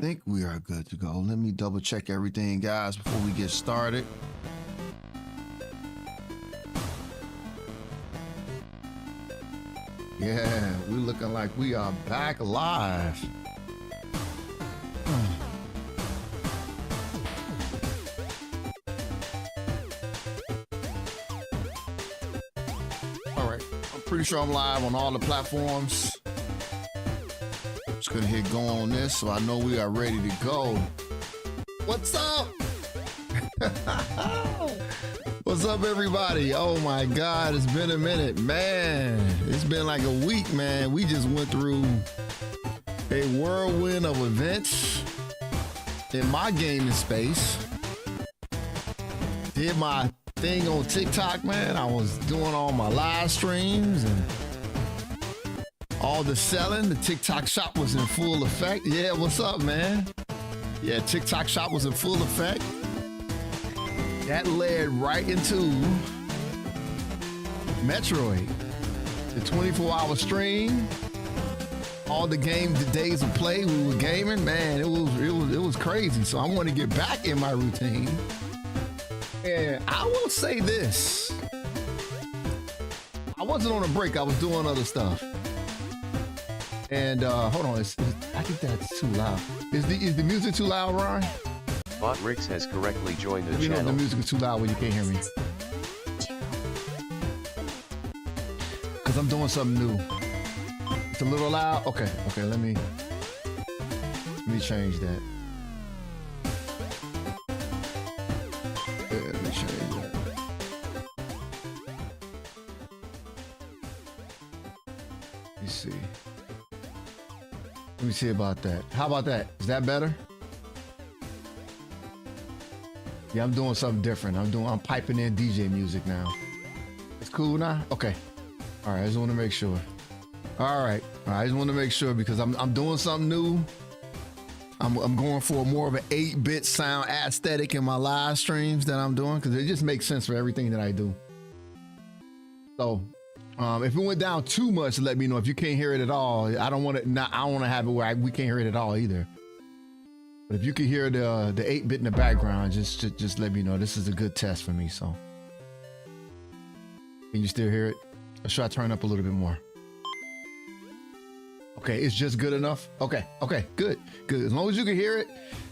think we are good to go. Let me double check everything, guys, before we get started. Yeah, we're looking like we are back live. All right, I'm pretty sure I'm live on all the platforms. Just gonna hit go on this so I know we are ready to go. What's up? What's up, everybody? Oh my God, it's been a minute, man. It's been like a week, man. We just went through a whirlwind of events in my gaming space. Did my thing on TikTok, man. I was doing all my live streams and all the selling. The TikTok shop was in full effect. Yeah, what's up, man? Yeah, TikTok shop was in full effect. That led right into Metroid, the 24-hour stream, all the games, the days of play we were gaming. Man, it was crazy. So I want to get back in my routine. And I will say this: I wasn't on a break. I was doing other stuff. And hold on, I think that's too loud. Is the music too loud, Ron? Bot Rix has correctly joined the Let me know if channel. the music is too loud when you can't hear me. Because I'm doing something new. It's a little loud. Okay, let me change that. Yeah, let me change that. Let me see. Let me see about that. How about that? Is that better? Yeah, I'm doing something different. I'm piping in DJ music now. It's cool now? Okay. All right, I just want to make sure. All right, I just want to make sure because I'm doing something new. I'm going for more of an 8-bit sound aesthetic in my live streams that I'm doing because it just makes sense for everything that I do. So, if it went down too much, let me know. If you can't hear it at all, I don't want to have it where we can't hear it at all either. But if you can hear the 8-bit in the background, just let me know. This is a good test for me. So, can you still hear it? Or should I turn up a little bit more? Okay, it's just good enough. Okay, good. As long as you can hear it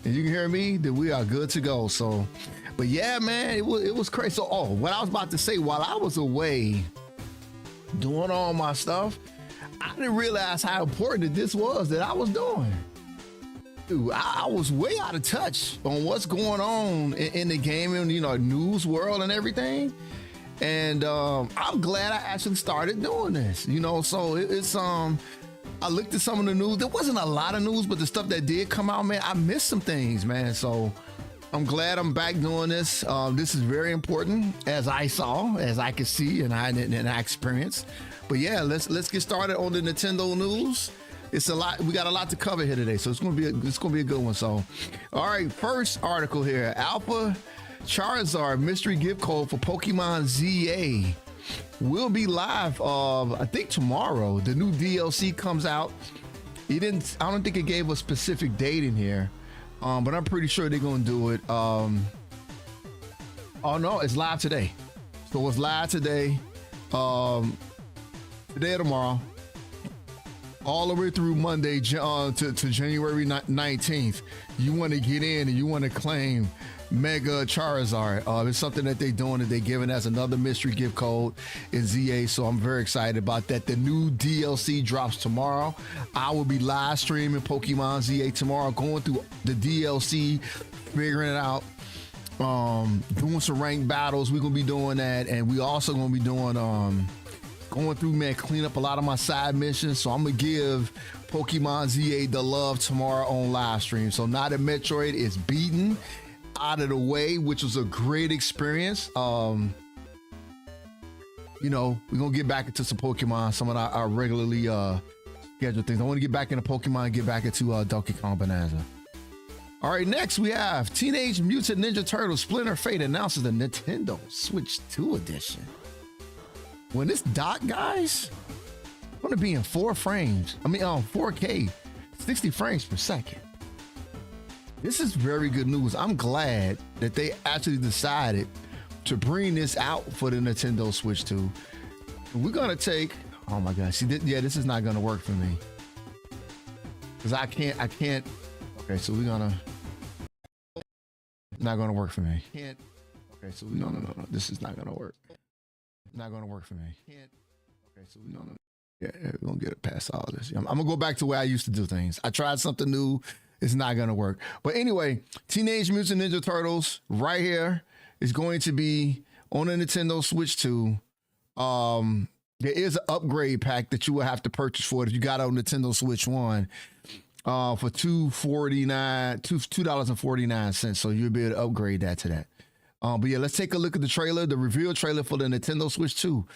and you can hear me, then we are good to go. So, but yeah, man, it was crazy. So, what I was about to say, while I was away doing all my stuff, I didn't realize how important this was that I was doing. Dude, I was way out of touch on what's going on in the gaming, news world and everything. And I'm glad I actually started doing this, so it's I looked at some of the news. There wasn't a lot of news, but the stuff that did come out, man, I missed some things, man. So I'm glad I'm back doing this. This is very important, as I saw, as I could see, and I experienced. But yeah, let's get started on the Nintendo news. It's a lot. We got a lot to cover here today, so it's gonna be a good one. So, all right, first article here: Alpha Charizard mystery gift code for Pokemon ZA will be live. I think tomorrow. The new DLC comes out. I don't think it gave a specific date in here, but I'm pretty sure they're gonna do it. Oh no, it's live today. So it's live today. Today or tomorrow. All the way through Monday to January 19th, you want to get in and you want to claim Mega Charizard. It's something that they're doing, that they're giving as another mystery gift code in ZA. So I'm very excited about that. The new DLC drops tomorrow. I will be live streaming Pokemon ZA tomorrow, going through the DLC, figuring it out, doing some ranked battles. We're gonna be doing that, and we also gonna be doing going through, man, clean up a lot of my side missions. So I'm gonna give Pokemon ZA the love tomorrow on live stream. So now that Metroid is beaten out of the way, which was a great experience, we're gonna get back into some Pokemon, some of our regularly scheduled things. I want to get back into Pokemon and get back into Donkey Kong Bonanza. All right, next we have Teenage Mutant Ninja Turtles Splinter Fate announces the Nintendo Switch 2 edition. When this dock, guys, I'm gonna be in 4K, 60 frames per second. This is very good news. I'm glad that they actually decided to bring this out for the Nintendo Switch 2. We're gonna take, oh my gosh, see, this is not gonna work for me. Cause I can't, okay, so we're gonna, not gonna work for me. Can't, okay, so no, this is not gonna work. Not gonna work for me. Can't, okay, so no. Yeah, we're gonna get it past all of this. I'm gonna go back to where I used to do things. I tried something new. It's not gonna work. But anyway, Teenage Mutant Ninja Turtles right here is going to be on the Nintendo Switch 2. There is an upgrade pack that you will have to purchase for it if you got it on Nintendo Switch 1 for $2.49. So you'll be able to upgrade that to that. But yeah, let's take a look at the trailer, the reveal trailer for the Nintendo Switch 2.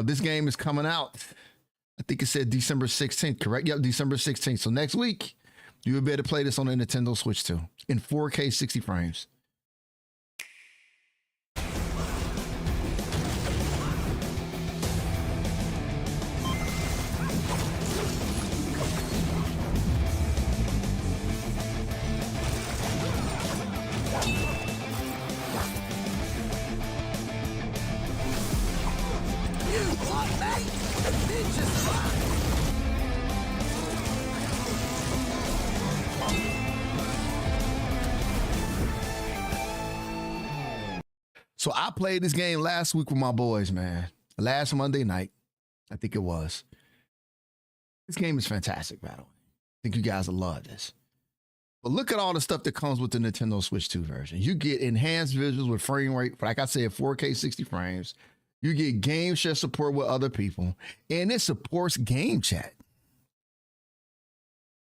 This game is coming out, I think it said December 16th, correct? Yep, December 16th. So next week, you'll be able to play this on the Nintendo Switch 2 in 4K 60 frames. So I played this game last week with my boys, man. Last Monday night, I think it was. This game is fantastic, by the way. I think you guys will love this. But look at all the stuff that comes with the Nintendo Switch 2 version. You get enhanced visuals with frame rate, like I said, 4K 60 frames. You get game share support with other people. And it supports game chat.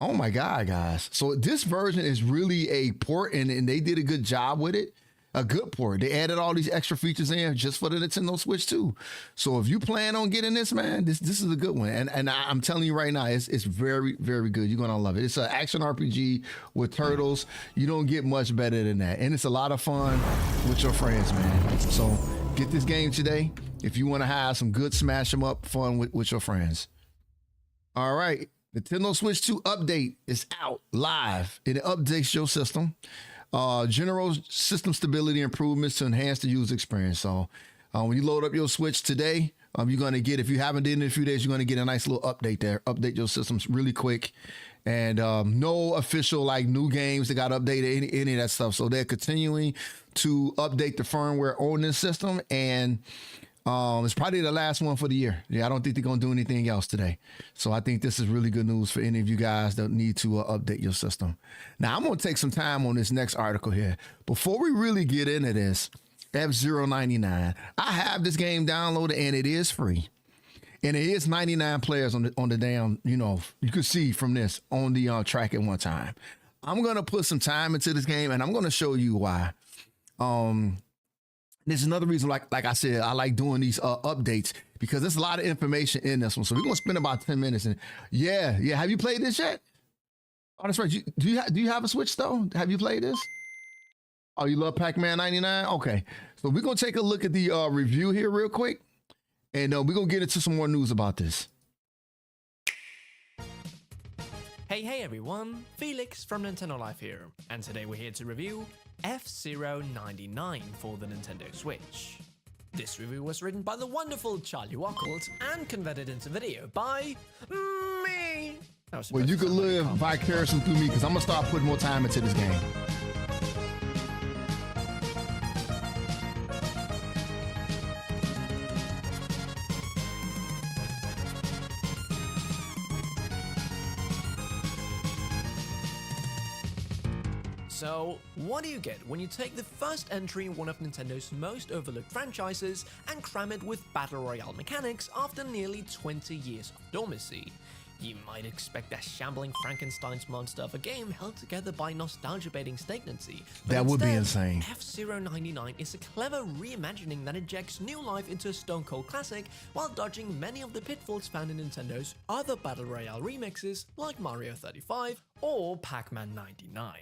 Oh my God, guys. So this version is really a port, and they did a good job with it. A good port. They added all these extra features in just for the Nintendo Switch 2. So if you plan on getting this, man, this is a good one. And I'm telling you right now, it's very, very good. You're going to love it. It's an action RPG with turtles. You don't get much better than that. And it's a lot of fun with your friends, man. So get this game today if you want to have some good smash 'em up fun with your friends. All right. Nintendo Switch 2 update is out live. It updates your system. General system stability improvements to enhance the user experience. So when you load up your Switch today, you're going to get, if you haven't did it in a few days, you're going to get a nice little update there. Update your systems really quick. And no official like new games that got updated, any of that stuff. So they're continuing to update the firmware on this system. And it's probably the last one for the year. Yeah, I don't think they're going to do anything else today. So I think this is really good news for any of you guys that need to update your system. Now, I'm going to take some time on this next article here. Before we really get into this, F-099, I have this game downloaded and it is free. And it is 99 players on the damn, you can see from this on the track at one time. I'm going to put some time into this game and I'm going to show you why. There's another reason, like I said, I like doing these updates because there's a lot of information in this one. So we're gonna spend about 10 minutes. And yeah. Have you played this yet? Oh, that's right. Do you have a Switch though? Have you played this? Oh, you love Pac-Man 99? Okay. So we're gonna take a look at the review here real quick, and we're gonna get into some more news about this. Hey everyone, Felix from Nintendo Life here, and today we're here to review F-099 for the Nintendo Switch. This review was written by the wonderful Charlie Wackles and converted into video by me. Well, you could live vicariously through me because I'm gonna start putting more time into this game. So, what do you get when you take the first entry in one of Nintendo's most overlooked franchises and cram it with Battle Royale mechanics after nearly 20 years of dormancy? You might expect a shambling Frankenstein's monster of a game held together by nostalgia-baiting stagnancy. That would be insane. F-099 is a clever reimagining that injects new life into a stone-cold classic while dodging many of the pitfalls found in Nintendo's other Battle Royale remixes like Mario 35 or Pac-Man 99.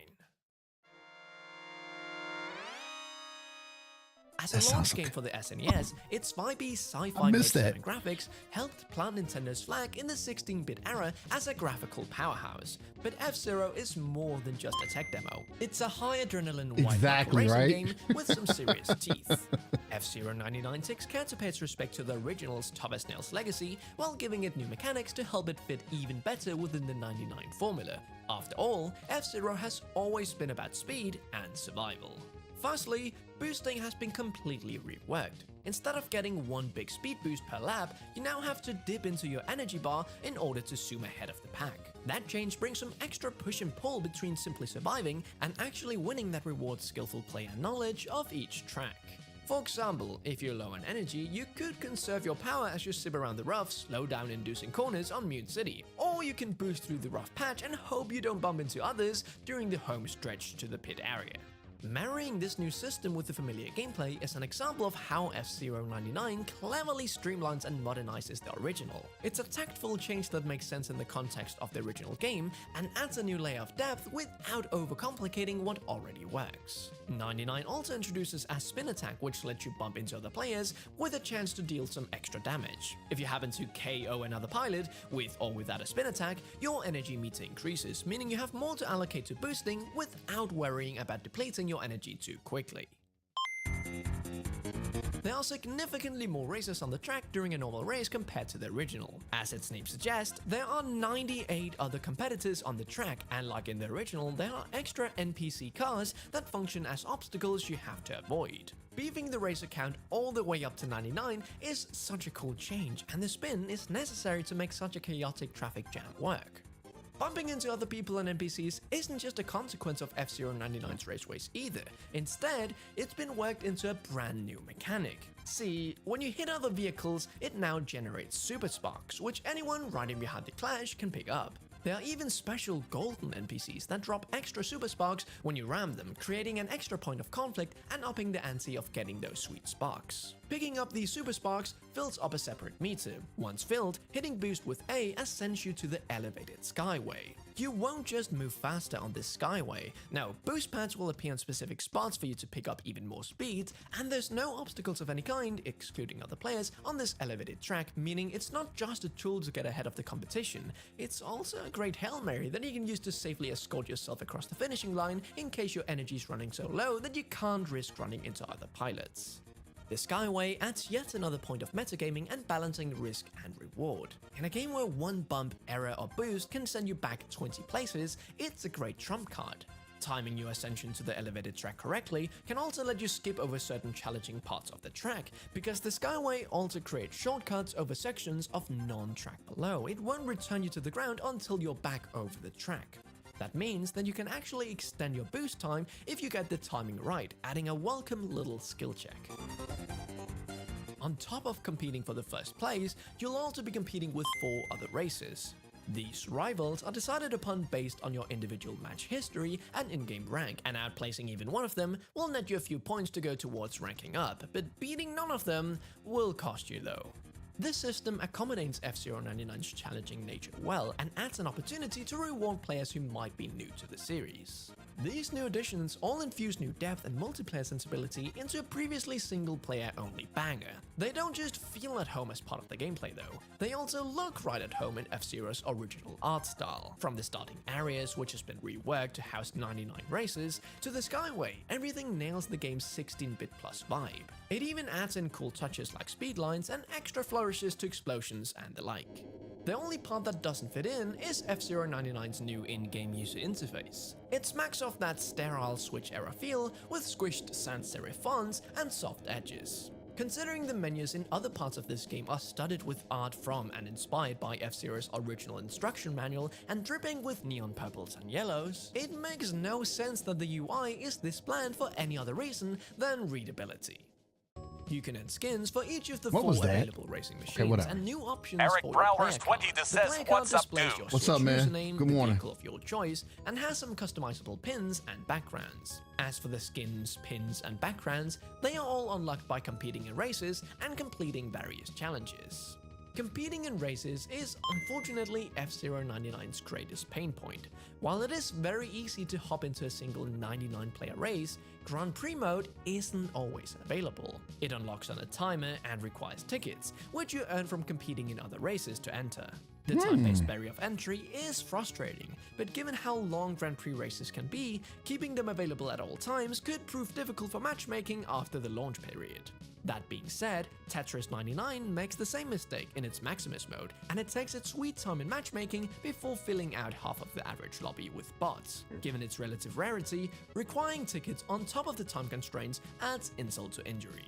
As That a launch sounds game okay. for the SNES, its 5B sci-fi I mode missed that. 7 graphics helped plant Nintendo's flag in the 16-bit era as a graphical powerhouse. But F-Zero is more than just a tech demo. It's a high adrenaline Exactly, racing right? game with some serious teeth. F-Zero 99 takes care to pay its respect to the original's tough as nails legacy while giving it new mechanics to help it fit even better within the 99 formula. After all, F-Zero has always been about speed and survival. Firstly, boosting has been completely reworked. Instead of getting one big speed boost per lap, you now have to dip into your energy bar in order to zoom ahead of the pack. That change brings some extra push and pull between simply surviving and actually winning that rewards skillful player knowledge of each track. For example, if you're low on energy, you could conserve your power as you zip around the rough, slow down inducing corners on Mute City. Or you can boost through the rough patch and hope you don't bump into others during the home stretch to the pit area. Marrying this new system with the familiar gameplay is an example of how F-Zero 99 cleverly streamlines and modernizes the original. It's a tactful change that makes sense in the context of the original game and adds a new layer of depth without overcomplicating what already works. 99 also introduces a spin attack which lets you bump into other players with a chance to deal some extra damage. If you happen to KO another pilot, with or without a spin attack, your energy meter increases, meaning you have more to allocate to boosting without worrying about depleting your energy too quickly. There are significantly more races on the track during a normal race compared to the original. As its name suggests, there are 98 other competitors on the track, and like in the original, there are extra NPC cars that function as obstacles you have to avoid. Beefing the racer count all the way up to 99 is such a cool change, and the spin is necessary to make such a chaotic traffic jam work. Bumping into other people and NPCs isn't just a consequence of F-Zero 99's raceways either. Instead, it's been worked into a brand new mechanic. See, when you hit other vehicles, it now generates super sparks, which anyone riding behind the Clash can pick up. There are even special golden NPCs that drop extra super sparks when you ram them, creating an extra point of conflict and upping the ante of getting those sweet sparks. Picking up these super sparks fills up a separate meter. Once filled, hitting boost with A ascends you to the elevated skyway. You won't just move faster on this skyway. Now, boost pads will appear in specific spots for you to pick up even more speed, and there's no obstacles of any kind, excluding other players, on this elevated track, meaning it's not just a tool to get ahead of the competition, it's also a great Hail Mary that you can use to safely escort yourself across the finishing line in case your energy's running so low that you can't risk running into other pilots. The Skyway adds yet another point of metagaming and balancing risk and reward. In a game where one bump, error or boost can send you back 20 places, it's a great trump card. Timing your ascension to the elevated track correctly can also let you skip over certain challenging parts of the track, because the Skyway also creates shortcuts over sections of non-track below. It won't return you to the ground until you're back over the track. That means that you can actually extend your boost time if you get the timing right, adding a welcome little skill check. On top of competing for the first place, you'll also be competing with 4 other races. These rivals are decided upon based on your individual match history and in-game rank, and outplacing even one of them will net you a few points to go towards ranking up, but beating none of them will cost you though. This system accommodates F-Zero 99's challenging nature well and adds an opportunity to reward players who might be new to the series. These new additions all infuse new depth and multiplayer sensibility into a previously single-player only banger. They don't just feel at home as part of the gameplay though, they also look right at home in F-Zero's original art style. From the starting areas, which has been reworked to house 99 races, to the Skyway, everything nails the game's 16-bit plus vibe. It even adds in cool touches like speed lines and extra flourishes to explosions and the like. The only part that doesn't fit in is F-Zero 99's new in-game user interface. It smacks of that sterile Switch-era feel with squished sans-serif fonts and soft edges. Considering the menus in other parts of this game are studded with art from and inspired by F-Zero's original instruction manual and dripping with neon purples and yellows, it makes no sense that the UI is this bland for any other reason than readability. You can add skins for each of the What 4 was that? available racing machines whatever. and new options Eric for your player Browers card. 20 The says, player card "What's up, displays dude?" your What's Switch up, man? username, Good the morning. vehicle of your choice, and has some customizable pins and backgrounds. As for the skins, pins, and backgrounds, they are all unlocked by competing in races and completing various challenges. Competing in races is unfortunately F-Zero 99's greatest pain point. While it is very easy to hop into a single 99-player race, Grand Prix mode isn't always available. It unlocks on a timer and requires tickets, which you earn from competing in other races to enter. The time-based barrier of entry is frustrating, but given how long Grand Prix races can be, keeping them available at all times could prove difficult for matchmaking after the launch period. That being said, Tetris 99 makes the same mistake in its Maximus mode, and it takes its sweet time in matchmaking before filling out half of the average lobby with bots. Given its relative rarity, requiring tickets on top of the time constraints adds insult to injury.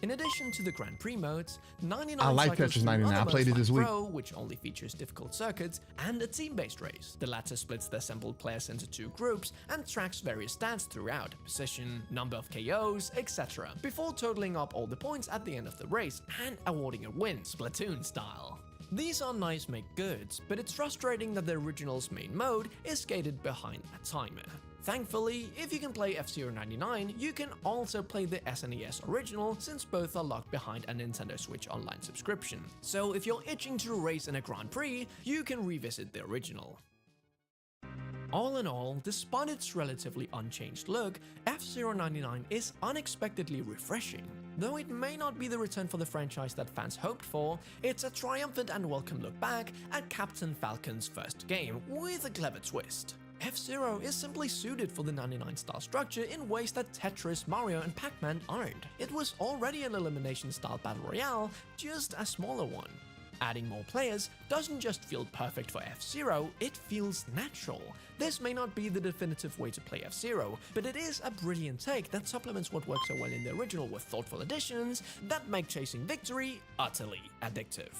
In addition to the Grand Prix modes, 99 I like cycles Tetris through 99. other I played modes it this like week. Pro, which only features difficult circuits, and a team-based race. The latter splits the assembled players into two groups and tracks various stats throughout: position, number of KOs, etc., before totaling up all the points at the end of the race and awarding a win, Splatoon style. These are nice make goods, but it's frustrating that the original's main mode is gated behind a timer. Thankfully, if you can play F-Zero 99, you can also play the SNES original, since both are locked behind a Nintendo Switch Online subscription. So if you're itching to race in a Grand Prix, you can revisit the original. All in all, despite its relatively unchanged look, F-Zero 99 is unexpectedly refreshing. Though it may not be the return for the franchise that fans hoped for, it's a triumphant and welcome look back at Captain Falcon's first game with a clever twist. F-Zero is simply suited for the 99 style structure in ways that Tetris, Mario, and Pac-Man aren't. It was already an elimination style battle royale, just a smaller one. Adding more players doesn't just feel perfect for F-Zero, it feels natural. This may not be the definitive way to play F-Zero, but it is a brilliant take that supplements what worked so well in the original with thoughtful additions that make chasing victory utterly addictive.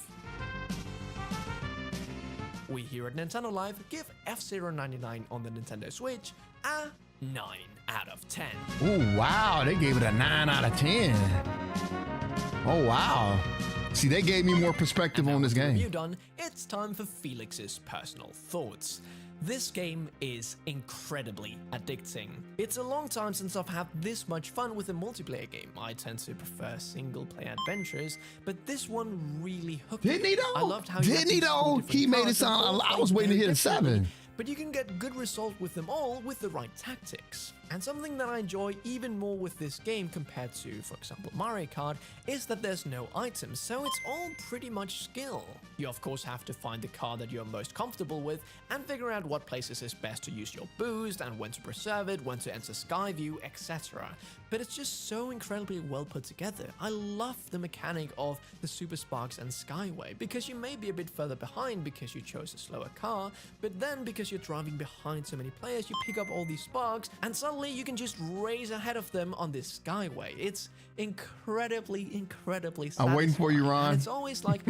We here at Nintendo Live give F-Zero 99 on the Nintendo Switch a 9 out of 10. Oh, wow. They gave it a 9 out of 10. Oh, wow. See, they gave me more perspective on this game. Review done, it's time for Felix's personal thoughts. This game is incredibly addicting. It's a long time since I've had this much fun with a multiplayer game. I tend to prefer single-player adventures, but this one really hooked me. Didn't he though? I loved how Didn't he though? He made it sound. I was waiting to hit a 7. But you can get good results with them all with the right tactics. And something that I enjoy even more with this game compared to, for example, Mario Kart, is that there's no items, so it's all pretty much skill. You of course have to find the car that you're most comfortable with and figure out what places is best to use your boost and when to preserve it, when to enter Skyview, etc. But it's just so incredibly well put together. I love the mechanic of the Super Sparks and Skyway, because you may be a bit further behind because you chose a slower car, but then because you're driving behind so many players, you pick up all these sparks and suddenly you can just race ahead of them on this Skyway. It's incredibly satisfying. I'm waiting for you, Ron. And it's always like,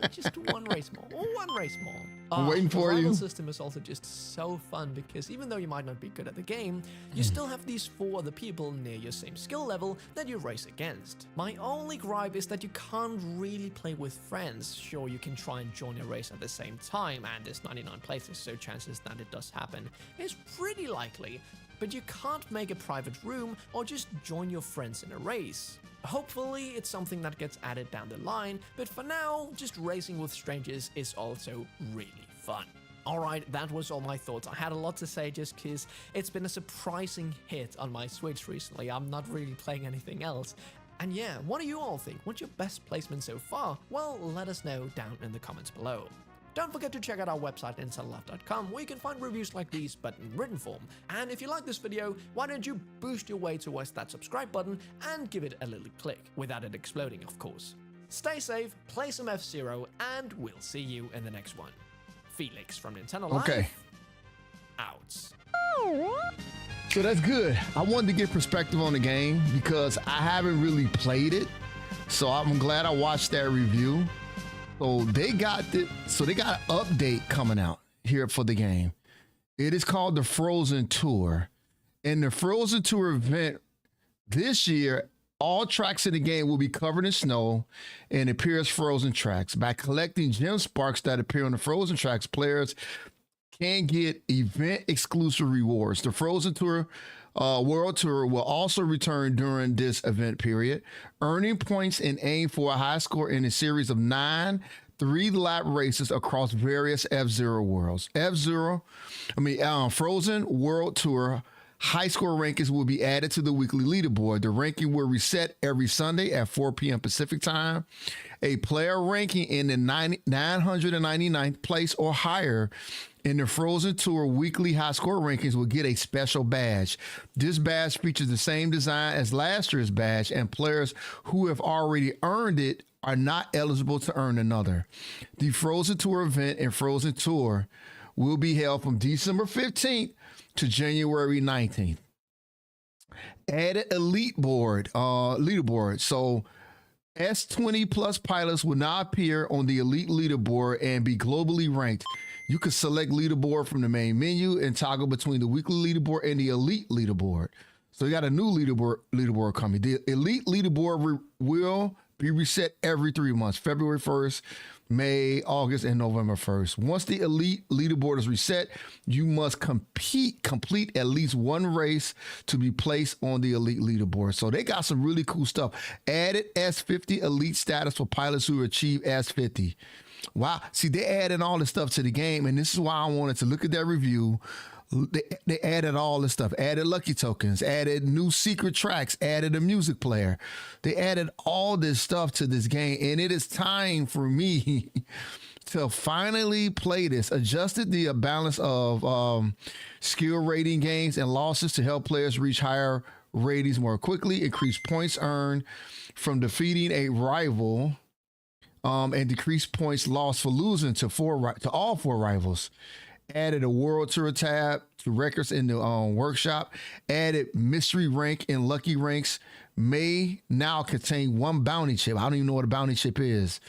just one race more. I'm waiting for you. The you. rival system is also just so fun because even though you might not be good at the game, you still have these 4 other people near your same skill level that you race against. My only gripe is that you can't really play with friends. Sure, you can try and join a race at the same time, and there's 99 places, so chances that it does happen is pretty likely. But you can't make a private room or just join your friends in a race. Hopefully it's something that gets added down the line, but for now, just racing with strangers is also really fun. Alright, that was all my thoughts. I had a lot to say just because it's been a surprising hit on my Switch recently. I'm not really playing anything else. And yeah, what do you all think? What's your best placement so far? Well, let us know down in the comments below. Don't forget to check out our website NintendoLive.com, where you can find reviews like these but in written form. And if you like this video, why don't you boost your way towards that subscribe button and give it a little click, without it exploding of course. Stay safe, play some F-Zero, and we'll see you in the next one. Felix from Nintendo Live. Okay. Out. So that's good. I wanted to get perspective on the game because I haven't really played it. So I'm glad I watched that review. So they got an update coming out here for the game. It is called the Frozen Tour. And the Frozen Tour event this year, all tracks in the game will be covered in snow and appear as frozen tracks. By collecting gem sparks that appear on the frozen tracks, players can get event exclusive rewards. The Frozen Tour World Tour will also return during this event period, earning points and aim for a high score in a series of 9 3-lap races across various F-Zero worlds. Frozen World Tour high score rankings will be added to the weekly leaderboard. The ranking will reset every Sunday at 4 p.m. Pacific time. A player ranking in the 999th place or higher in the Frozen Tour weekly high score rankings will get a special badge. This badge features the same design as last year's badge, and players who have already earned it are not eligible to earn another. The Frozen Tour event and Frozen Tour will be held from December 15th to January 19th. Added elite board, leaderboard. So S20 plus pilots will now appear on the elite leaderboard and be globally ranked. You can select leaderboard from the main menu and toggle between the weekly leaderboard and the elite leaderboard. So you got a new leaderboard coming. The elite leaderboard will be reset every 3 months, February 1st, May, August, and November 1st. Once the elite leaderboard is reset, you must complete at least one race to be placed on the elite leaderboard. So they got some really cool stuff. Added S50 elite status for pilots who achieve S50. Wow. See, they added all this stuff to the game, and this is why I wanted to look at that review. They added all this stuff, added lucky tokens, added new secret tracks, added a music player. They added all this stuff to this game, and it is time for me to finally play this. Adjusted the balance of skill rating gains and losses to help players reach higher ratings more quickly, increase points earned from defeating a rival, and decrease points lost for losing to all 4 rivals. Added a World Tour tab to records in the workshop. Added mystery rank and lucky ranks may now contain 1 bounty chip. I don't even know what a bounty chip is.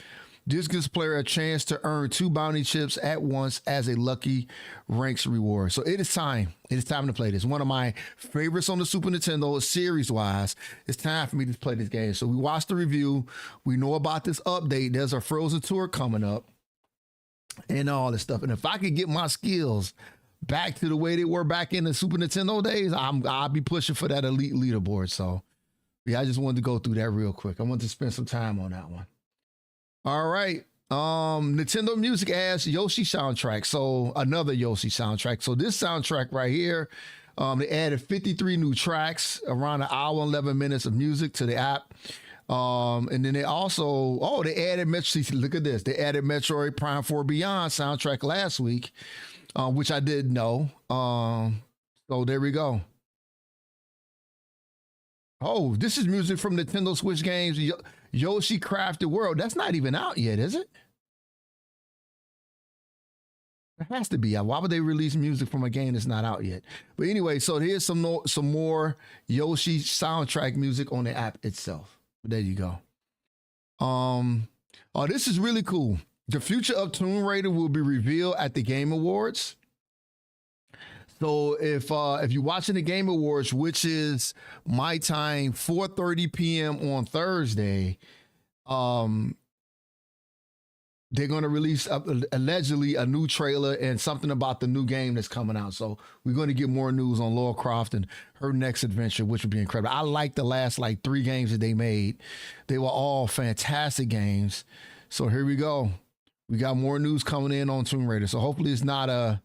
This gives player a chance to earn 2 bounty chips at once as a lucky ranks reward. So it is time. It is time to play this. One of my favorites on the Super Nintendo series-wise. It's time for me to play this game. So we watched the review. We know about this update. There's a Frozen Tour coming up and all this stuff. And if I could get my skills back to the way they were back in the Super Nintendo days, I'll be pushing for that elite leaderboard. So yeah, I just wanted to go through that real quick. I want to spend some time on that one. All right. Nintendo Music adds Yoshi soundtrack. So another Yoshi soundtrack. So this soundtrack right here, they added 53 new tracks, around an hour and 11 minutes of music to the app. And then they also, they added look at this. They added Metroid Prime 4 Beyond soundtrack last week, which I didn't know. So there we go. Oh, this is music from Nintendo Switch games, Yoshi Crafted World. That's not even out yet, is it? It has to be out. Why would they release music from a game that's not out yet? But anyway, so here's some more Yoshi soundtrack music on the app itself. There you go. This is really cool. The future of Tomb Raider will be revealed at the Game Awards. So if you're watching the Game Awards, which is my time, 4:30 p.m. on Thursday, they're going to release allegedly a new trailer and something about the new game that's coming out. So we're going to get more news on Lara Croft and her next adventure, which would be incredible. I like the last 3 games that they made. They were all fantastic games. So here we go. We got more news coming in on Tomb Raider. So hopefully it's not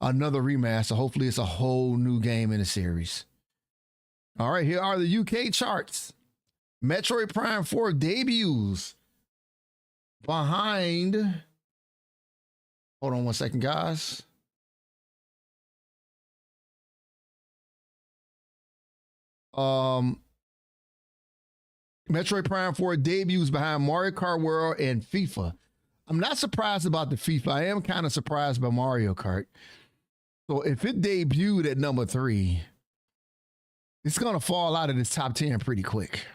another remaster. Hopefully it's a whole new game in the series. All right, here are the UK charts. Metroid Prime 4 debuts behind, hold on one second, guys. Metroid Prime 4 debuts behind Mario Kart World and FIFA. I'm not surprised about the FIFA. I am kind of surprised by Mario Kart. So if it debuted at number 3, it's going to fall out of this top 10 pretty quick.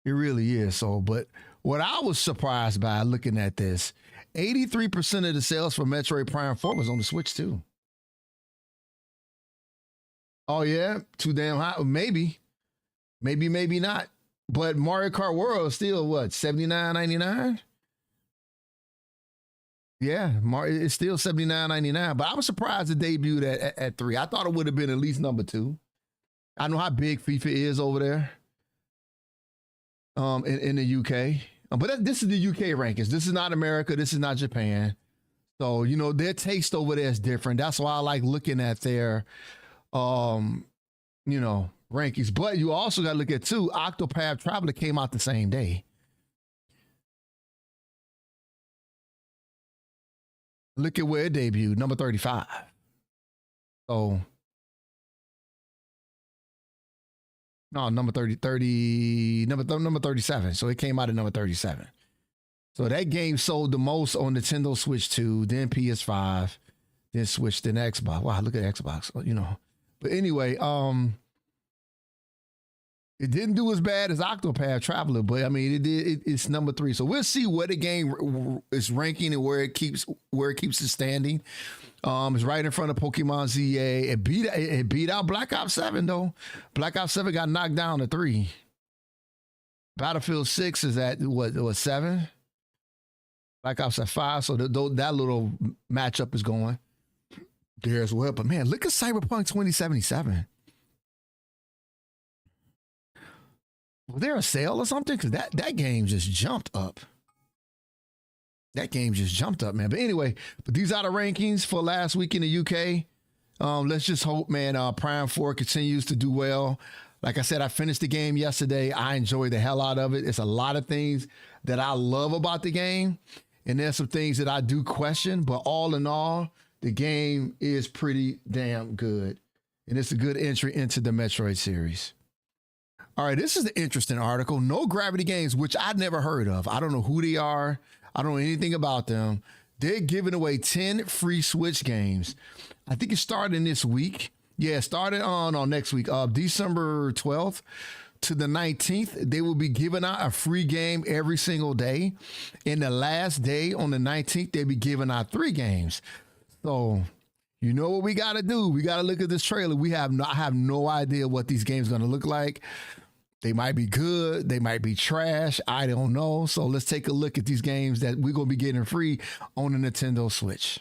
It really is. So, but what I was surprised by looking at this, 83% of the sales for Metroid Prime 4 was on the Switch too. Oh yeah, too damn high. Maybe not. But Mario Kart World is still what, $79.99? Yeah, it's still $79.99. But I was surprised it debuted at 3. I thought it would have been at least number 2. I know how big FIFA is over there. In the UK. This is the UK rankings. This is not America. This is not Japan. So, you know, their taste over there is different. That's why I like looking at their, you know, rankings. But you also got to look at too, Octopath Traveler came out the same day. Look at where it debuted, number 35. So, no, number 37. So it came out at number 37. So that game sold the most on Nintendo Switch 2, then PS5, then Switch, then Xbox. Wow, look at Xbox, you know. But anyway, it didn't do as bad as Octopath Traveler, but I mean, it's number 3. So we'll see where the game is ranking and where it keeps it standing. It's right in front of Pokemon ZA. It beat out Black Ops 7 though. Black Ops 7 got knocked down to 3. Battlefield 6 is at what 7? Black Ops at 5. So that little matchup is going there as well. But man, look at Cyberpunk 2077. Was there a sale or something? Because that game just jumped up. That game just jumped up, man. But anyway, these are the rankings for last week in the UK. Let's just hope, man, Prime 4 continues to do well. Like I said, I finished the game yesterday. I enjoyed the hell out of it. It's a lot of things that I love about the game. And there's some things that I do question. But all in all, the game is pretty damn good. And it's a good entry into the Metroid series. All right, this is an interesting article. No Gravity Games, which I'd never heard of. I don't know who they are. I don't know anything about them. They're giving away 10 free Switch games. I think it started this week. Yeah, it started on next week, December 12th to the 19th. They will be giving out a free game every single day. And the last day on the 19th, they'll be giving out 3 games. So you know what we got to do? We got to look at this trailer. I have no idea what these games are going to look like. They might be good. They might be trash. I don't know. So let's take a look at these games that we're going to be getting free on the Nintendo Switch.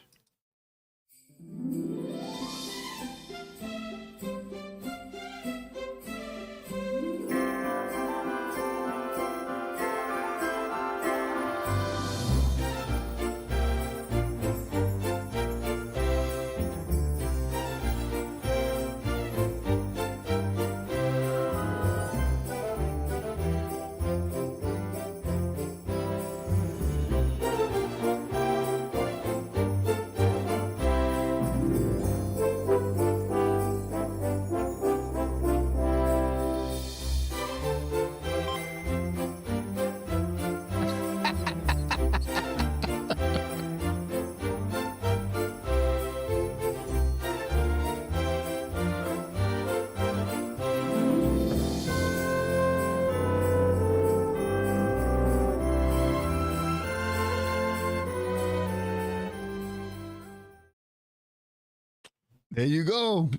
There you go.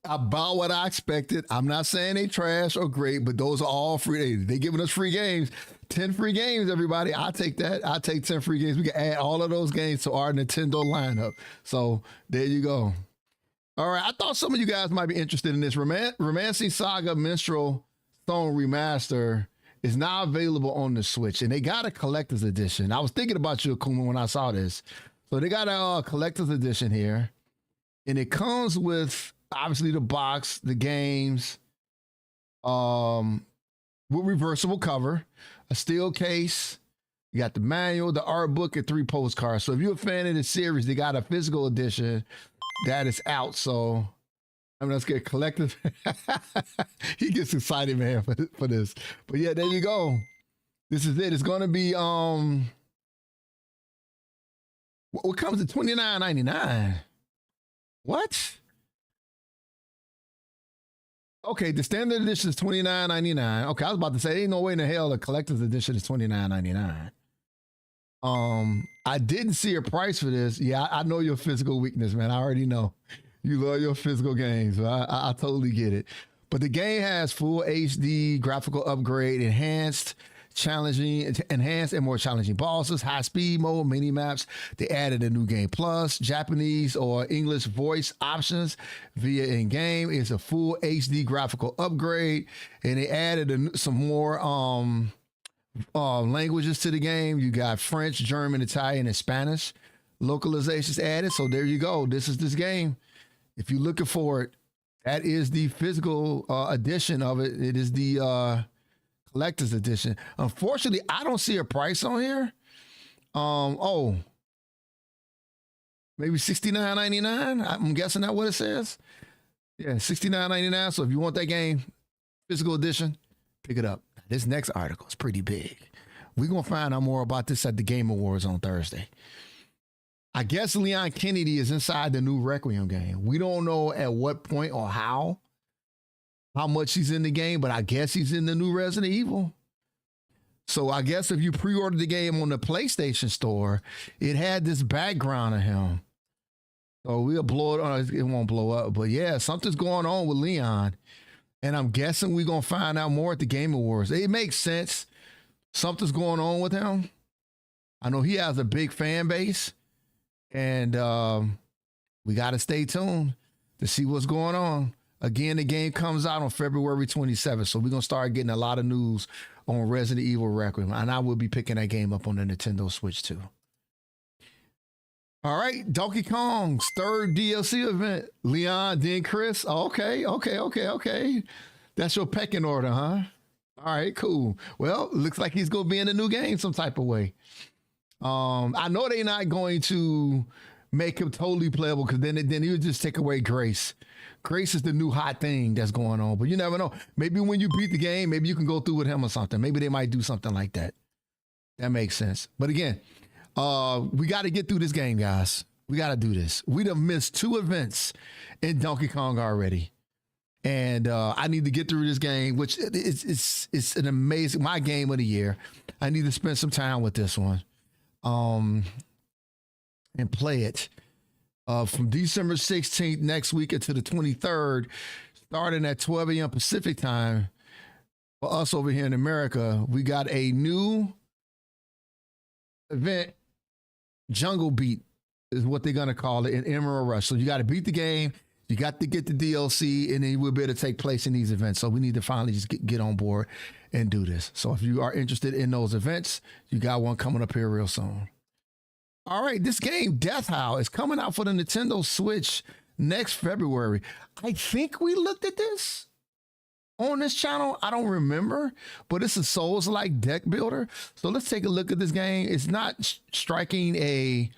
About what I expected. I'm not saying they trash or great, but those are all free. They giving us free games. 10 free games, everybody. I'll take that. I'll take 10 free games. We can add all of those games to our Nintendo lineup. So there you go. All right. I thought some of you guys might be interested in this. Romancing Saga Minstrel Stone Remaster is now available on the Switch, and they got a collector's edition. I was thinking about you, Akuma, when I saw this. So they got a collector's edition here. And it comes with obviously the box, the games, with reversible cover, a steel case. You got the manual, the art book, and 3 postcards. So if you're a fan of the series, they got a physical edition that is out. So I mean, let's get collective. He gets excited, man, for this. But yeah, there you go. This is it. It's going to be what comes to $29.99. What? Okay, the standard edition is $29.99. Okay, I was about to say, ain't no way in the hell the collector's edition is $29.99. I didn't see a price for this. Yeah, I know your physical weakness, man. I already know. You love your physical games. So I totally get it. But the game has full HD graphical upgrade, enhanced and more challenging bosses, high speed mode, mini maps. They added a new game plus, Japanese or English voice options via in-game. It's a full HD graphical upgrade, and they added some more languages to the game. You got French, German, Italian, and Spanish localizations added. So there you go. This is this game. If you're looking for it, that is the physical edition of it. It is the collector's edition. Unfortunately, I don't see a price on here. Oh, maybe $69.99. I'm guessing that's what it says. Yeah, $69.99. So if you want that game, physical edition, pick it up. This next article is pretty big. We're going to find out more about this at the Game Awards on Thursday. I guess Leon Kennedy is inside the new Requiem game. We don't know at what point or how much he's in the game, but I guess he's in the new Resident Evil. So I guess if you pre-ordered the game on the PlayStation Store, it had this background of him. So we'll blow it on. It won't blow up. But yeah, something's going on with Leon. And I'm guessing we're going to find out more at the Game Awards. It makes sense. Something's going on with him. I know he has a big fan base. And we got to stay tuned to see what's going on. Again, the game comes out on February 27th. So we're going to start getting a lot of news on Resident Evil Requiem. And I will be picking that game up on the Nintendo Switch too. All right, Donkey Kong's third DLC event. Leon, then Chris. Okay. That's your pecking order, huh? All right, cool. Well, looks like he's going to be in the new game some type of way. I know they're not going to make him totally playable because then he would just take away Grace. Grace is the new hot thing that's going on, but you never know. Maybe when you beat the game, maybe you can go through with him or something. Maybe they might do something like that. That makes sense. But again, we got to get through this game, guys. We got to do this. We done missed 2 events in Donkey Kong already. And I need to get through this game, which it's an amazing, my game of the year. I need to spend some time with this one and play it from December 16th next week until the 23rd, starting at 12 a.m. Pacific time. For us over here in America, we got a new event. Jungle Beat is what they're going to call it in Emerald Rush. So you got to beat the game. You got to get the DLC, and then we'll be able to take place in these events. So we need to finally just get on board and do this. So if you are interested in those events, you got one coming up here real soon. All right, this game, Death Howl, is coming out for the Nintendo Switch next February. I think we looked at this on this channel. I don't remember, but it's a Souls-like deck builder. So let's take a look at this game. It's not striking a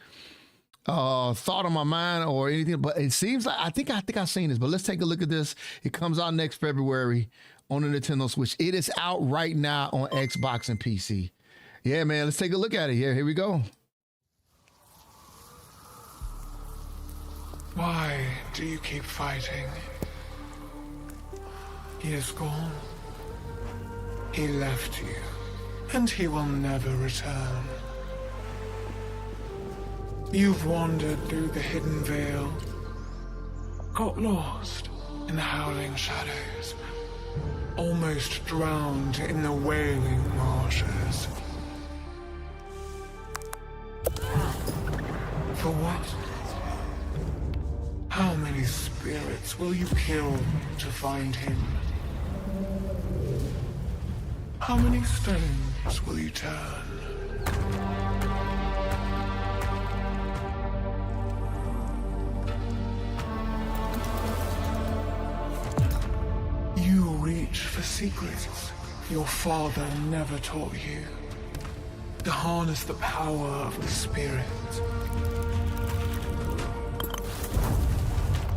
thought on my mind or anything, but it seems like I think I've seen this, but let's take a look at this. It comes out next February on the Nintendo Switch. It is out right now on Xbox and PC. Yeah, man, let's take a look at it. Here we go. Why do you keep fighting? He is gone. He left you, and he will never return. You've wandered through the hidden veil, got lost in the howling shadows, almost drowned in the wailing marshes. For what? How many spirits will you kill to find him? How many stones will you turn? You reach for secrets your father never taught you. To harness the power of the spirit.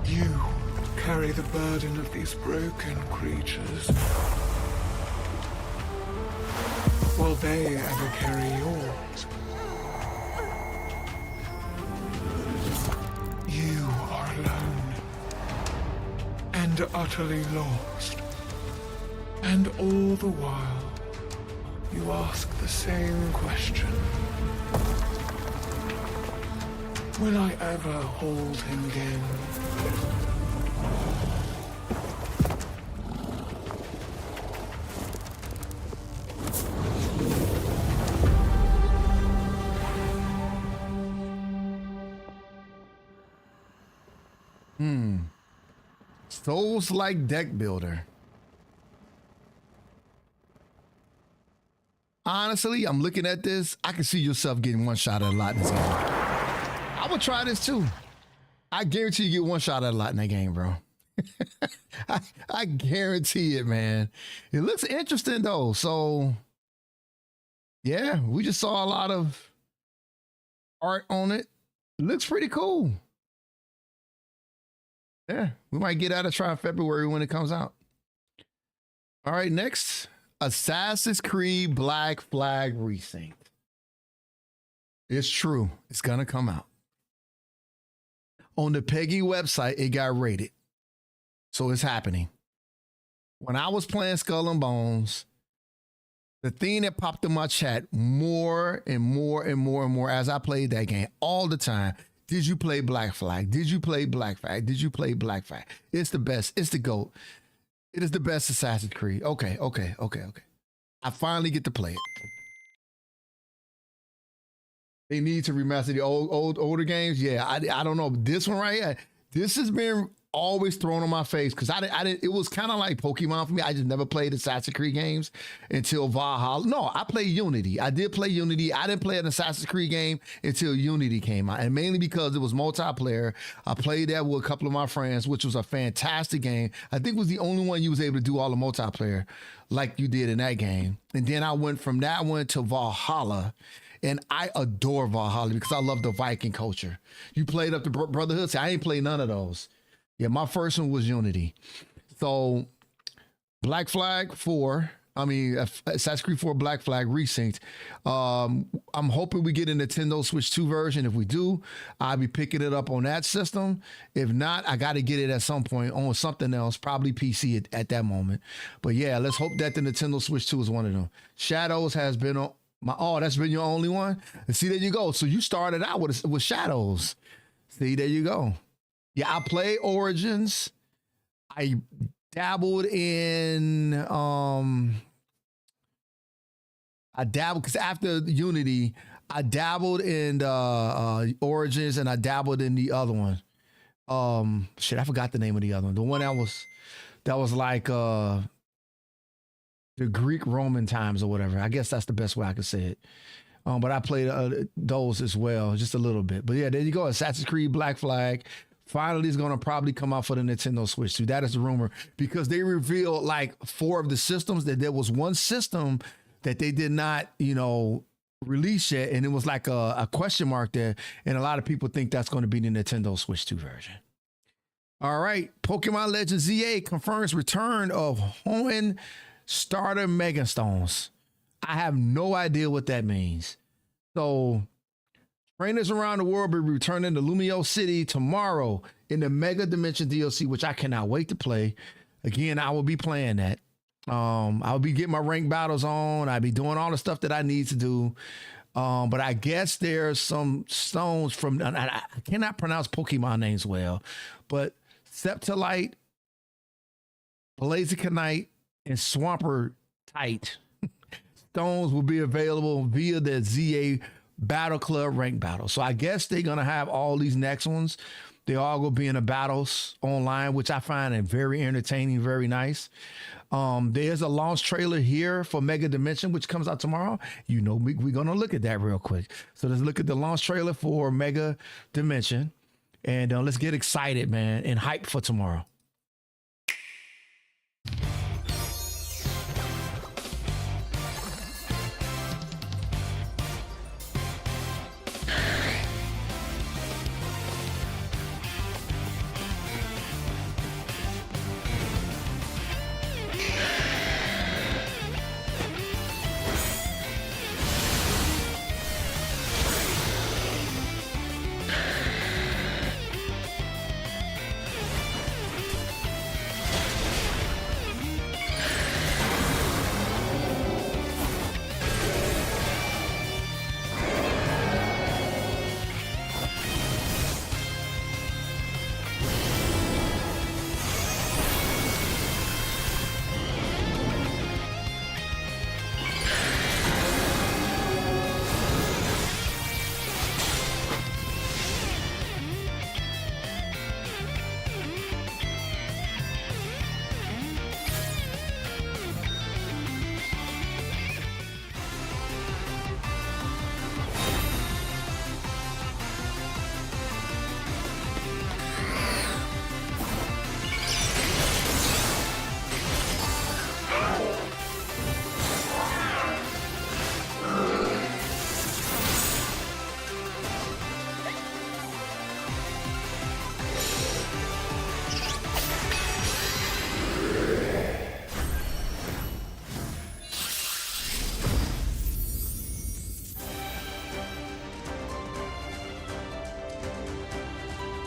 You carry the burden of these broken creatures. Will they ever carry yours? You are alone and utterly lost. And all the while, you ask the same question. Will I ever hold him again? Souls-like deck builder. honestly, I'm looking at this. I can see yourself getting one shot at a lot in this game. I would try this too. I guarantee you get one shot at a lot in that game, bro. I guarantee it, man. It looks interesting though. So yeah, we just saw a lot of art on it. It looks pretty cool. Yeah, we might get out of try in February when it comes out. All right, next, Assassin's Creed Black Flag Resync. It's true. It's gonna come out. On the Peggy website, it got rated. So it's happening. When I was playing Skull and Bones, the thing that popped in my chat more and more and more and more as I played that game all the time. Did you play Black Flag? Did you play Black Flag? Did you play Black Flag? It's the best. It's the GOAT. It is the best Assassin's Creed. Okay. I finally get to play it. They need to remaster the older games. Yeah, I don't know. This one right here, this has been always thrown on my face because I didn't. It was kind of like Pokemon for me. I just never played Assassin's Creed games until Valhalla. No, I played Unity. I did play Unity. I didn't play an Assassin's Creed game until Unity came out, and mainly because it was multiplayer. I played that with a couple of my friends, which was a fantastic game. I think it was the only one you was able to do all the multiplayer like you did in that game. And then I went from that one to Valhalla. And I adore Valhalla because I love the Viking culture. You played up the Brotherhood? See, I ain't played none of those. Yeah, my first one was Unity. So Black Flag 4, Assassin's Creed 4 Black Flag Resynced. I'm hoping we get a Nintendo Switch 2 version. If we do, I'll be picking it up on that system. If not, I got to get it at some point on something else, probably PC at that moment. But yeah, let's hope that the Nintendo Switch 2 is one of them. Shadows has been on that's been your only one? And see, there you go. So you started out with Shadows. See, there you go. Yeah, I played Origins. I dabbled in because after Unity, I dabbled in Origins and I dabbled in the other one. I forgot the name of the other one. The one that was like the Greek Roman times or whatever. I guess that's the best way I could say it. But I played those as well, just a little bit. But yeah, there you go. Assassin's Creed Black Flag finally is going to probably come out for the Nintendo Switch 2. That is the rumor because they revealed like 4 of the systems. That there was one system that they did not, release yet. And it was like a question mark there. And a lot of people think that's going to be the Nintendo Switch 2 version. All right. Pokemon Legends ZA confirms return of Hoenn Starter Mega Stones. I have no idea what that means. So trainers around the world will be returning to Lumio City tomorrow in the Mega Dimension DLC, which I cannot wait to play. Again, I will be playing that. I'll be getting my rank battles on. I'll be doing all the stuff that I need to do. But I guess there's some stones from, I cannot pronounce Pokemon names well, but Sceptolite, Blazikenite, and Swampert stones will be available via the ZA Battle Club rank battle. So I guess they're going to have all these next ones. They all going to be in the battles online, which I find it very entertaining, very nice. There's a launch trailer here for Mega Dimension, which comes out tomorrow. We're going to look at that real quick. So let's look at the launch trailer for Mega Dimension. And let's get excited, man, and hype for tomorrow.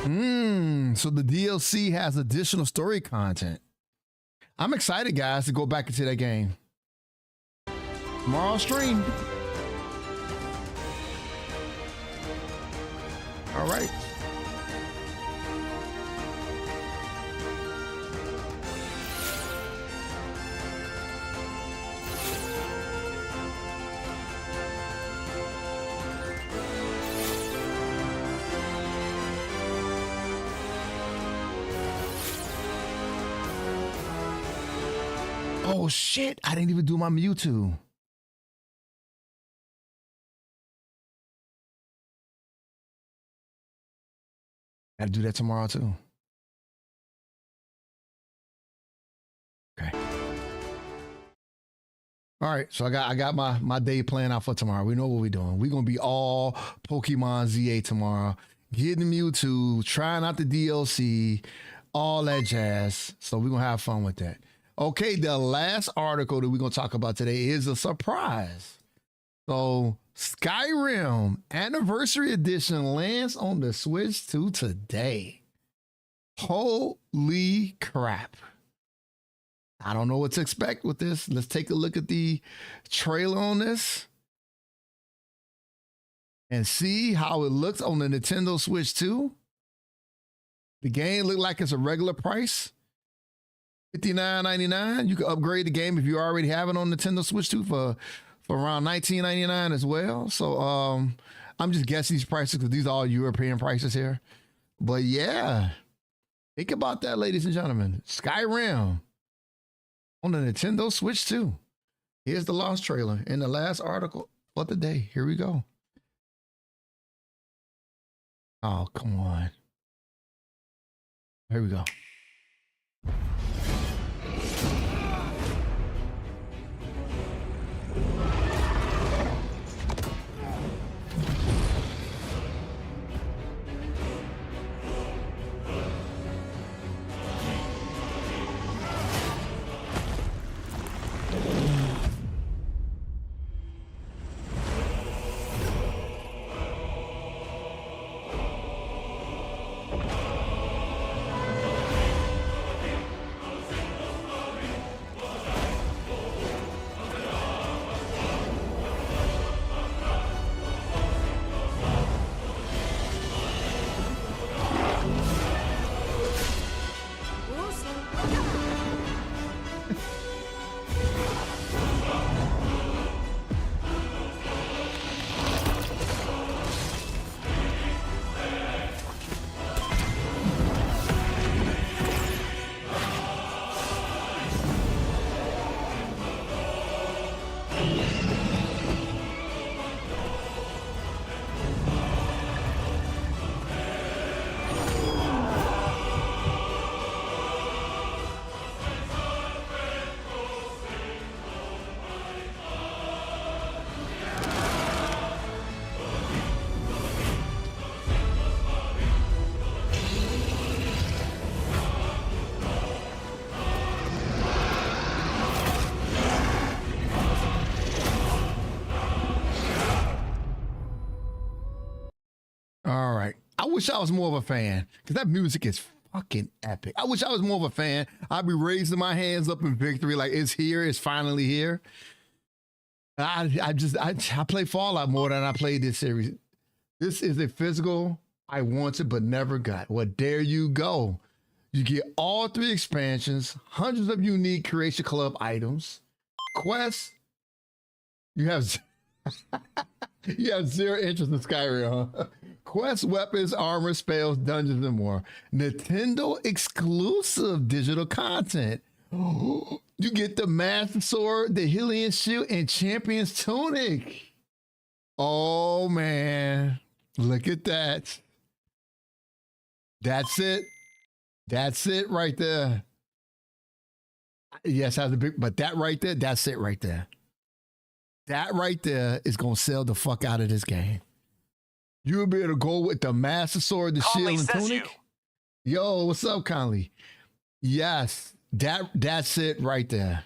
So the DLC has additional story content. I'm excited, guys, to go back into that game. Tomorrow stream. All right. Oh shit, I didn't even do my Mewtwo. Gotta do that tomorrow too. Okay. All right, so I got my day planned out for tomorrow. We know what we're doing. We're gonna be all Pokemon ZA tomorrow. Getting Mewtwo, trying out the DLC, all that jazz. So we're gonna have fun with that. Okay, the last article that we're going to talk about today is a surprise. So, Skyrim Anniversary Edition lands on the Switch 2 today. Holy crap. I don't know what to expect with this. Let's take a look at the trailer on this and see how it looks on the Nintendo Switch 2. The game looked like it's a regular price. $59.99. You can upgrade the game if you already have it on Nintendo Switch 2 for around $19.99 as well. So I'm just guessing these prices because these are all European prices here. But yeah, think about that, ladies and gentlemen. Skyrim on the Nintendo Switch 2. Here's the launch trailer and the last article for the day. Here we go. Oh, come on. Here we go. All right. I wish I was more of a fan because that music is fucking epic. I wish I was more of a fan. I'd be raising my hands up in victory like it's here, it's finally here. I play Fallout more than I played this series. This is a physical I wanted but never got. Well, there you go. You get all 3 expansions, hundreds of unique Creation Club items, quests. You have you have 0 interest in Skyrim, huh? Quests, weapons, armor, spells, dungeons, and more. Nintendo exclusive digital content. You get the Master Sword, the Hylian Shield, and Champion's Tunic. Oh, man. Look at that. That's it. That's it right there. Yes, has a big, but that right there, that's it right there. That right there is going to sell the fuck out of this game. You'll be able to go with the Master Sword, the Shield, and Tunic. Yo, what's up, Conley? Yes, that's it right there.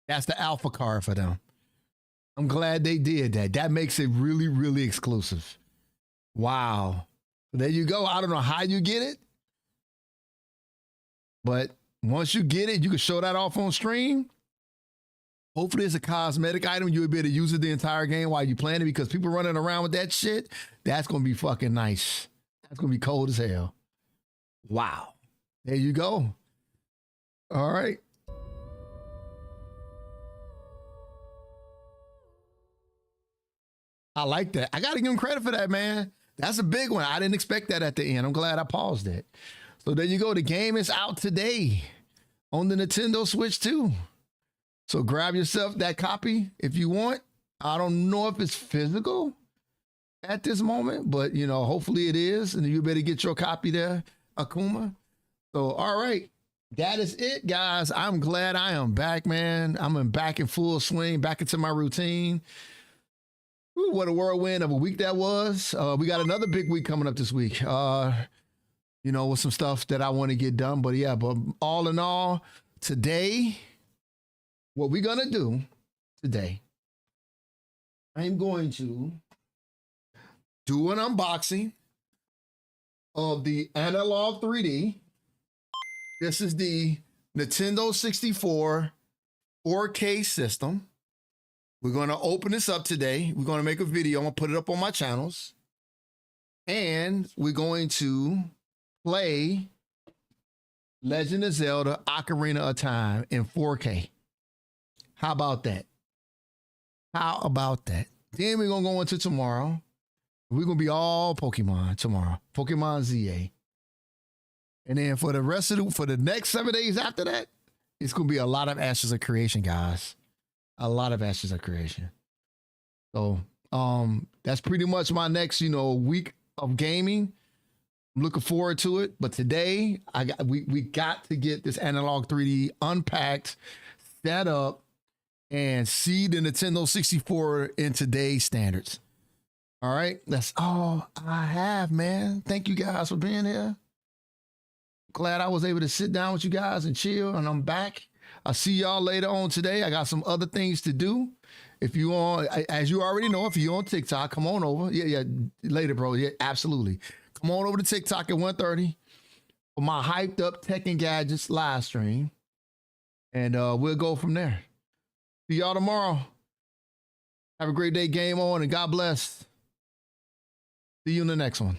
That's the alpha card for them. I'm glad they did that. That makes it really, really exclusive. Wow. There you go. I don't know how you get it, but once you get it, you can show that off on stream. Hopefully it's a cosmetic item. You'll be able to use it the entire game while you playing it, because people running around with that shit, that's going to be fucking nice. That's going to be cold as hell. Wow. There you go. All right. I like that. I got to give him credit for that, man. That's a big one. I didn't expect that at the end. I'm glad I paused it. So there you go. The game is out today on the Nintendo Switch too. So grab yourself that copy if you want. I don't know if it's physical at this moment, but you know, hopefully it is. And you better get your copy there, Akuma. So, all right. That is it, guys. I'm glad I am back, man. I'm back in full swing, back into my routine. Ooh, what a whirlwind of a week that was. We got another big week coming up this week. You know, with some stuff that I want to get done. But yeah, but all in all, today, what we're going to do today, I'm going to do an unboxing of the Analog 3D. This is the Nintendo 64 4K system. We're going to open this up today. We're going to make a video. I'm going to put it up on my channels. And we're going to play Legend of Zelda Ocarina of Time in 4K. How about that? How about that? Then we're going to go into tomorrow. We're going to be all Pokemon tomorrow. Pokemon ZA. And then for the rest of for the next 7 days after that, it's going to be a lot of Ashes of Creation, guys. A lot of Ashes of Creation. So that's pretty much my next, you know, week of gaming. I'm looking forward to it. But today we got to get this Analog 3D unpacked, set up, and see the Nintendo 64 in today's standards. All right, that's all I have, man. Thank you guys for being here. Glad I was able to sit down with you guys and chill, and I'm back. I'll see y'all later on today. I got some other things to do. If you on, as you already know, if you're on TikTok, come on over. Yeah, later, bro. Yeah, absolutely. Come on over to TikTok at 1:30 for my hyped up tech and gadgets live stream, and we'll go from there. See y'all tomorrow. Have a great day. Game on, and God bless. See you in the next one.